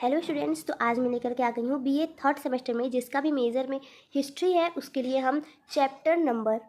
Hello students, तो आज मैं लेकर के आ गई हूँ बीए थर्ड सेमेस्टर में जिसका भी मेजर में हिस्ट्री है। उसके लिए हम चैप्टर नंबर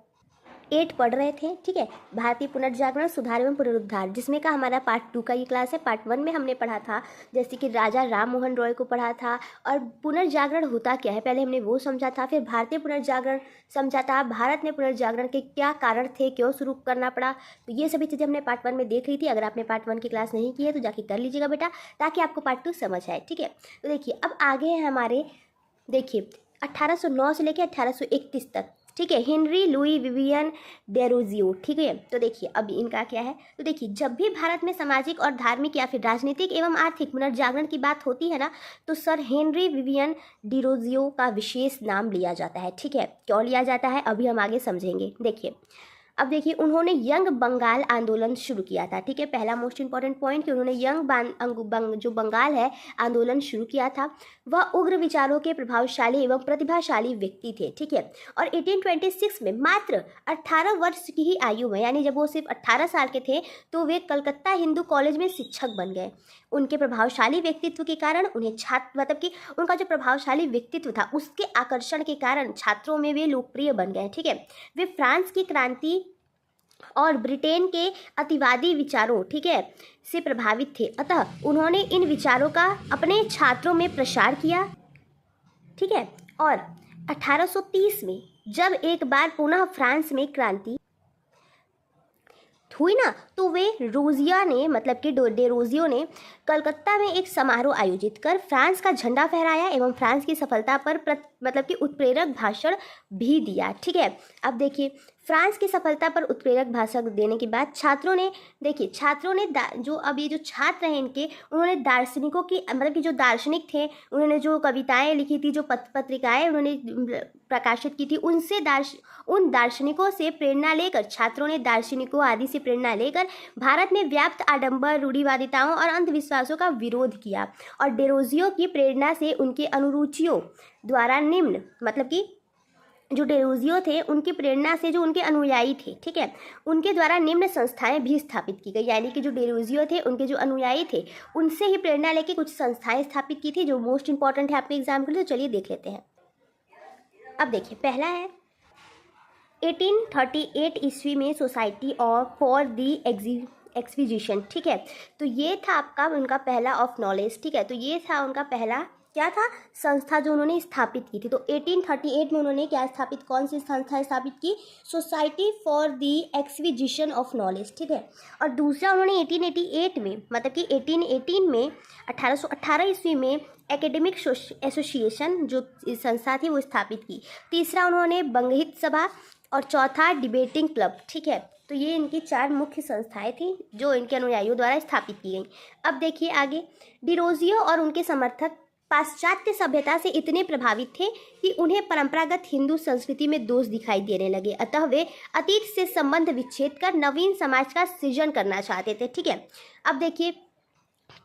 8 पढ़ रहे थे। ठीक है, भारतीय पुनर्जागरण, सुधार एवं पुनरुद्धार, जिसमें का हमारा पार्ट 2 का ये क्लास है। पार्ट 1 में हमने पढ़ा था जैसे कि राजा राम मोहन रॉय को पढ़ा था और पुनर्जागरण होता क्या है पहले हमने वो समझा था। फिर भारतीय पुनर्जागरण समझा था, भारत में पुनर्जागरण के क्या कारण थे, क्यों शुरू करना पड़ा। तो ये सभी चीज़ें हमने पार्ट 1 में देख ली थी। अगर आपने पार्ट 1 की क्लास नहीं की है तो जाके कर लीजिएगा बेटा, ताकि आपको पार्ट 2 समझ आए। ठीक है, तो देखिए अब आगे है हमारे, देखिए 1809 से लेकर 1831 तक। ठीक है, हेनरी लुई विवियन डेरोजियो। ठीक है, तो देखिए अब इनका क्या है। तो देखिए जब भी भारत में सामाजिक और धार्मिक या फिर राजनीतिक एवं आर्थिक पुनर्जागरण की बात होती है ना, तो सर हेनरी विवियन डिरोजियो का विशेष नाम लिया जाता है। ठीक है, क्यों लिया जाता है अभी हम आगे समझेंगे। देखिए अब देखिए उन्होंने यंग बंगाल आंदोलन शुरू किया था। ठीक है, पहला मोस्ट इंपॉर्टेंट पॉइंट कि उन्होंने जो बंगाल है आंदोलन शुरू किया था। वह उग्र विचारों के प्रभावशाली एवं प्रतिभाशाली व्यक्ति थे। ठीक है, और 1826 में मात्र 18 वर्ष की ही आयु में, यानी जब वो सिर्फ 18 साल के थे तो वे कलकत्ता हिंदू कॉलेज में शिक्षक बन गए। उनके प्रभावशाली व्यक्तित्व के कारण उन्हें छात्र मतलब कि उनका जो प्रभावशाली व्यक्तित्व था उसके आकर्षण के कारण छात्रों में वे लोकप्रिय बन गए। ठीक है, वे फ्रांस की क्रांति और ब्रिटेन के अतिवादी विचारों, ठीक है, से प्रभावित थे। अतः उन्होंने इन विचारों का अपने छात्रों में प्रसार किया। ठीक है, और 1830 में जब एक बार पुनः फ्रांस में क्रांति हुई ना, तो वे रोजिया ने मतलब कि डेरोजियो ने कलकत्ता में एक समारोह आयोजित कर फ्रांस का झंडा फहराया एवं फ्रांस की सफलता पर मतलब कि उत्प्रेरक भाषण भी दिया। ठीक है, अब देखिए फ्रांस की सफलता पर उत्प्रेरक भाषण देने के बाद छात्रों ने, देखिए छात्रों ने जो अब ये जो छात्र हैं इनके, उन्होंने दार्शनिकों की मतलब कि जो दार्शनिक थे उन्होंने जो कविताएं लिखी थी, जो पत्रिकाएं उन्होंने प्रकाशित की थी, उन दार्शनिकों से प्रेरणा लेकर, छात्रों ने दार्शनिकों आदि से प्रेरणा लेकर भारत में व्याप्त आडंबर, रूढ़िवादिताओं और अंधविश्वासों का विरोध किया। और डेरोजियो की प्रेरणा से उनके अनुरूचियों द्वारा निम्न मतलब कि जो डेरोजियो थे उनकी प्रेरणा से जो उनके अनुयायी थे, ठीक है, उनके द्वारा निम्न संस्थाएं भी स्थापित की गई। यानी कि जो डेरोजियो थे उनके जो अनुयायी थे उनसे ही प्रेरणा लेके कुछ संस्थाएं स्थापित की थी जो मोस्ट इंपॉर्टेंट है आपके एग्जाम के लिए। तो चलिए देख लेते हैं। अब देखिए पहला है 1838 ईस्वी में society of for the acquisition. ठीक है, तो ये था आपका उनका पहला ऑफ नॉलेज। ठीक है, तो ये था उनका पहला क्या था, संस्था जो उन्होंने स्थापित की थी। तो 1838 में उन्होंने क्या स्थापित, कौन सी संस्था स्थापित की, society for the acquisition of knowledge. ठीक है, और दूसरा उन्होंने 1888 में मतलब कि 1818 में 1818 ईस्वी में एकेडमिक एसोसिएशन जो संस्था थी वो स्थापित की। तीसरा उन्होंने बंगहित सभा और चौथा डिबेटिंग क्लब। ठीक है, तो ये इनकी 4 मुख्य संस्थाएं थी जो इनके अनुयायियों द्वारा स्थापित की गई। अब देखिए आगे, डिरोजियो और उनके समर्थक पाश्चात्य सभ्यता से इतने प्रभावित थे कि उन्हें परंपरागत हिंदू संस्कृति में दोष दिखाई देने लगे। अतः वे अतीत से संबंध विच्छेद कर नवीन समाज का सृजन करना चाहते थे। ठीक है, अब देखिए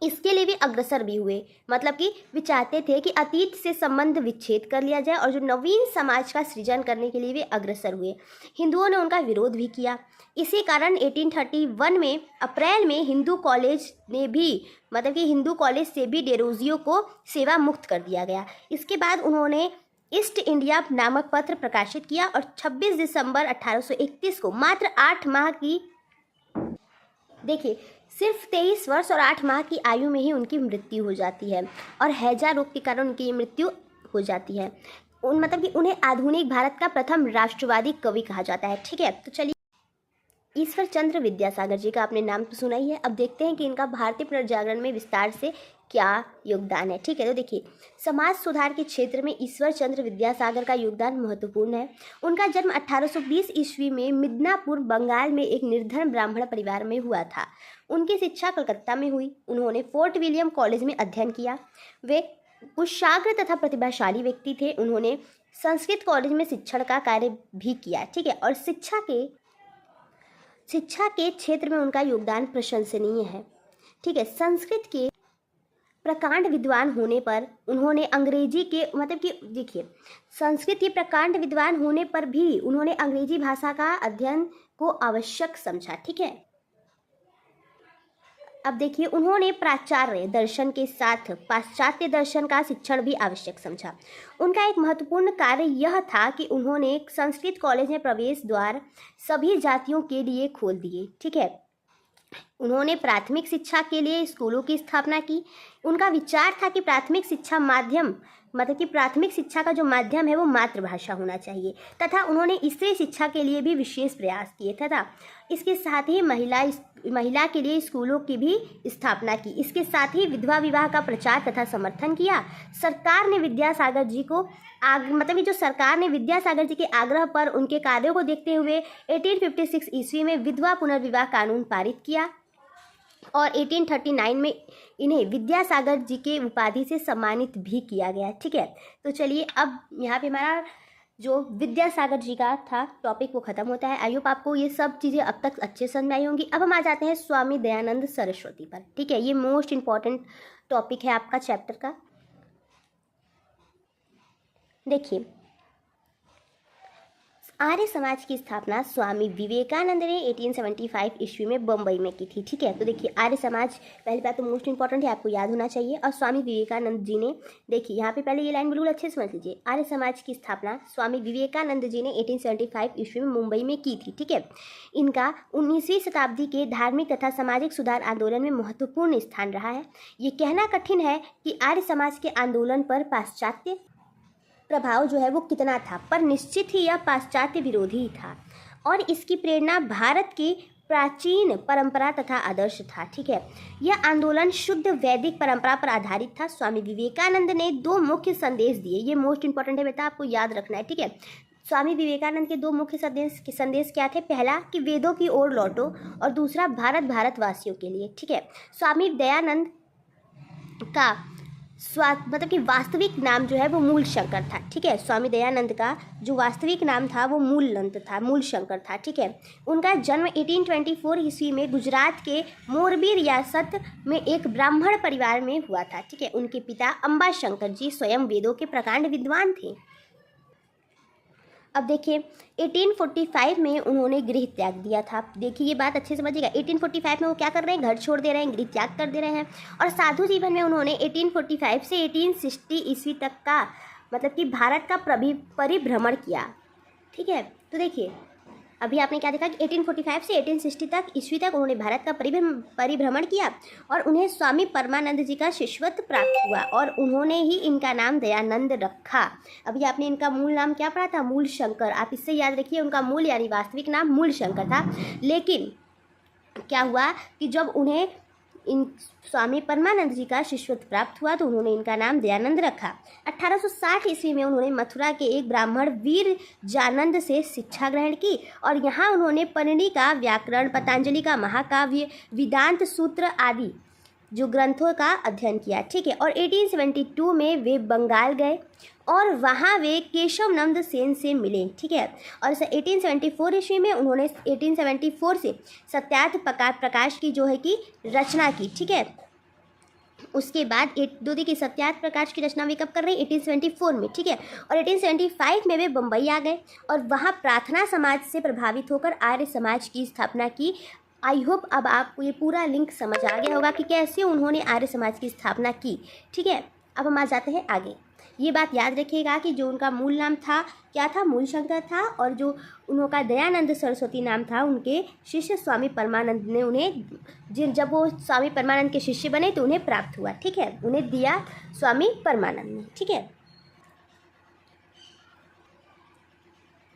इसके लिए वे अग्रसर भी हुए, मतलब कि वे चाहते थे कि अतीत से संबंध विच्छेद कर लिया जाए और जो नवीन समाज का सृजन करने के लिए वे अग्रसर हुए। हिंदुओं ने उनका विरोध भी किया। इसी कारण 1831 में अप्रैल में हिंदू कॉलेज ने भी मतलब कि हिंदू कॉलेज से भी डेरोजियो को सेवा मुक्त कर दिया गया। इसके बाद उन्होंने ईस्ट इंडिया नामक पत्र प्रकाशित किया और 26 दिसंबर 1831 को मात्र 8 माह की, देखिए सिर्फ 23 वर्ष और 8 माह की आयु में ही उनकी मृत्यु हो जाती है और हैजा रोग के कारण उनकी मृत्यु हो जाती है। मतलब कि उन्हें आधुनिक भारत का प्रथम राष्ट्रवादी कवि कहा जाता है। ठीक है, तो चलिए ईश्वर चंद्र विद्यासागर जी का आपने नाम तो सुना ही है। अब देखते हैं कि इनका भारतीय पुनर्जागरण में विस्तार से क्या योगदान है। ठीक है, तो देखिए समाज सुधार के क्षेत्र में ईश्वर चंद्र विद्यासागर का योगदान महत्वपूर्ण है। उनका जन्म 1820 ईस्वी में मिदनापुर बंगाल में एक निर्धन ब्राह्मण परिवार में हुआ था। उनकी शिक्षा कलकत्ता में हुई। उन्होंने फोर्ट विलियम कॉलेज में अध्ययन किया। वे कुशाग्र तथा प्रतिभाशाली व्यक्ति थे। उन्होंने संस्कृत कॉलेज में शिक्षण का कार्य भी किया। ठीक है, और शिक्षा के क्षेत्र में उनका योगदान प्रशंसनीय है। ठीक है, संस्कृत के प्रकांड विद्वान होने पर उन्होंने अंग्रेजी के मतलब कि देखिए संस्कृत के प्रकांड विद्वान होने पर भी उन्होंने अंग्रेजी भाषा का अध्ययन को आवश्यक समझा। ठीक है, अब देखिए, उन्होंने प्राचार्य दर्शन के साथ पाश्चात्य दर्शन का शिक्षण भी आवश्यक समझा। उनका एक महत्वपूर्ण कार्य यह था कि उन्होंने संस्कृत कॉलेज में प्रवेश द्वार सभी जातियों के लिए खोल दिए। ठीक है, उन्होंने प्राथमिक शिक्षा के लिए स्कूलों की स्थापना की। उनका विचार था कि प्राथमिक शिक्षा माध्यम मतलब कि प्राथमिक शिक्षा का जो माध्यम है वो मातृभाषा होना चाहिए, तथा उन्होंने स्त्री शिक्षा के लिए भी विशेष प्रयास किए तथा इसके साथ ही महिला के लिए स्कूलों की भी स्थापना की। इसके साथ ही विधवा विवाह का प्रचार तथा समर्थन किया। सरकार ने विद्यासागर जी को जो सरकार ने विद्यासागर जी के आग्रह पर उनके कार्यों को देखते हुए 1856 ईस्वी में विधवा पुनर्विवाह कानून पारित किया और 1839 में इन्हें विद्यासागर जी के उपाधि से सम्मानित भी किया गया। ठीक है, तो चलिए अब यहाँ पे हमारा जो विद्यासागर जी का था टॉपिक वो खत्म होता है। आई होप आपको ये सब चीज़ें अब तक अच्छे समझ आई होंगी। अब हम आ जाते हैं स्वामी दयानंद सरस्वती पर। ठीक है, ये मोस्ट इम्पॉर्टेंट टॉपिक है आपका चैप्टर का। देखिए, आर्य समाज की स्थापना स्वामी विवेकानंद ने 1875 ईस्वी में बम्बई में की थी। ठीक है, तो देखिए आर्य समाज पहली बात तो मोस्ट इंपॉर्टेंट है, आपको याद होना चाहिए। और स्वामी विवेकानंद जी ने, देखिए यहाँ पे पहले ये लाइन बिल्कुल अच्छे से समझ लीजिए, आर्य समाज की स्थापना स्वामी विवेकानंद जी ने 1875 ईस्वी में मुंबई में की थी। ठीक है, इनका 19वीं शताब्दी के धार्मिक तथा सामाजिक सुधार आंदोलन में महत्वपूर्ण स्थान रहा है। ये कहना कठिन है कि आर्य समाज के आंदोलन पर पाश्चात्य प्रभाव जो है वो कितना था, पर निश्चित ही यह पाश्चात्य विरोधी ही था और इसकी प्रेरणा भारत की प्राचीन परंपरा तथा आदर्श था। ठीक है, यह आंदोलन शुद्ध वैदिक परंपरा पर आधारित था। स्वामी विवेकानंद ने 2 मुख्य संदेश दिए, ये मोस्ट इंपॉर्टेंट है बेटा, आपको याद रखना है। ठीक है, स्वामी विवेकानंद के 2 मुख्य संदेश क्या थे? पहला कि वेदों की ओर लौटो और दूसरा भारतवासियों के लिए। ठीक है, स्वामी दयानंद का कि वास्तविक नाम जो है वो मूल शंकर था। ठीक है, स्वामी दयानंद का जो वास्तविक नाम था वो मूल शंकर था। ठीक है, उनका जन्म 1824 ईस्वी में गुजरात के मोरबी रियासत में एक ब्राह्मण परिवार में हुआ था। ठीक है, उनके पिता अंबा शंकर जी स्वयं वेदों के प्रकांड विद्वान थे। अब देखिए 1845 में उन्होंने गृह त्याग दिया था। देखिए ये बात अच्छे से समझिएगा, 1845 में वो क्या कर रहे हैं? घर छोड़ दे रहे हैं, गृह त्याग कर दे रहे हैं। और साधु जीवन में उन्होंने 1845 से 1860 ईस्वी तक का कि भारत का परिभ्रमण किया। ठीक है, तो देखिए अभी आपने क्या देखा कि 1845 से 1860 तक ईस्वी तक उन्होंने भारत का परिभ्रमण किया और उन्हें स्वामी परमानंद जी का शिष्यत्व प्राप्त हुआ और उन्होंने ही इनका नाम दयानंद रखा। अभी आपने इनका मूल नाम क्या पढ़ा था? मूल शंकर। आप इससे याद रखिए, उनका मूल यानी वास्तविक नाम मूल शंकर था। लेकिन क्या हुआ कि जब उन्हें इन स्वामी परमानंद जी का शिष्यत्व प्राप्त हुआ तो उन्होंने इनका नाम दयानंद रखा। 1860 ईस्वी में उन्होंने मथुरा के एक ब्राह्मण वीर जानंद से शिक्षा ग्रहण की और यहाँ उन्होंने पणिनि का व्याकरण, पतंजलि का महाकाव्य, वेदांत सूत्र आदि जो ग्रंथों का अध्ययन किया। ठीक है, और 1872 में वे बंगाल गए और वहाँ वे केशव नंद सेन से मिले। ठीक है, और 1874 ईस्वी में उन्होंने 1874 से सत्यार्थ प्रकाश की जो है कि रचना की। ठीक है, उसके बाद देखिए सत्यार्थ प्रकाश की रचना वे कब कर रहे हैं? 1874 में। ठीक है, और 1875 में वे बम्बई आ गए और वहाँ प्रार्थना समाज से प्रभावित होकर आर्य समाज की स्थापना की। आई होप अब आपको ये पूरा लिंक समझ आ गया होगा कि कैसे उन्होंने आर्य समाज की स्थापना की। ठीक है, अब हम आ जाते हैं आगे। ये बात याद रखिएगा कि जो उनका मूल नाम था क्या था? मूल शंकर था, और जो उनका दयानंद सरस्वती नाम था उनके शिष्य स्वामी परमानंद ने उन्हें जब वो स्वामी परमानंद के शिष्य बने तो उन्हें प्राप्त हुआ। ठीक है, उन्हें दिया स्वामी परमानंद ने। ठीक है,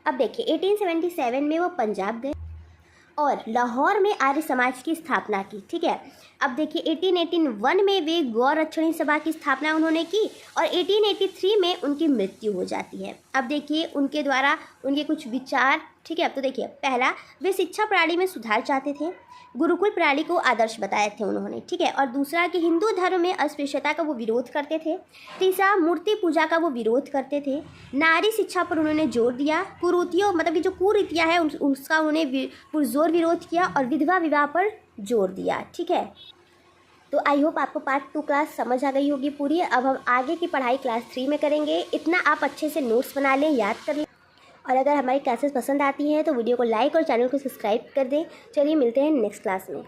अब देखिए 1877 में वो पंजाब गए और लाहौर में आर्य समाज की स्थापना की। ठीक है, अब देखिए 1881 में वे गौरक्षणी सभा की स्थापना उन्होंने की और 1883 में उनकी मृत्यु हो जाती है। अब देखिए उनके द्वारा उनके कुछ विचार। ठीक है, अब तो देखिए पहला, वे शिक्षा प्रणाली में सुधार चाहते थे, गुरुकुल प्रणाली को आदर्श बताए थे उन्होंने। ठीक है, और दूसरा कि हिंदू धर्म में अस्पृश्यता का वो विरोध करते थे। तीसरा, मूर्ति पूजा का वो विरोध करते थे। नारी शिक्षा पर उन्होंने जोर दिया। कुरीतियों कि जो कुरीतियाँ हैं उसका उन्होंने पुरजोर विरोध किया और विधवा विवाह पर जोर दिया। ठीक है, तो आई होप आपको पार्ट 2 क्लास समझ आ गई होगी पूरी। अब हम आगे की पढ़ाई क्लास 3 में करेंगे। इतना आप अच्छे से नोट्स बना लें, याद कर लें, और अगर हमारी क्लासेस पसंद आती हैं तो वीडियो को लाइक और चैनल को सब्सक्राइब कर दें। चलिए मिलते हैं नेक्स्ट क्लास में।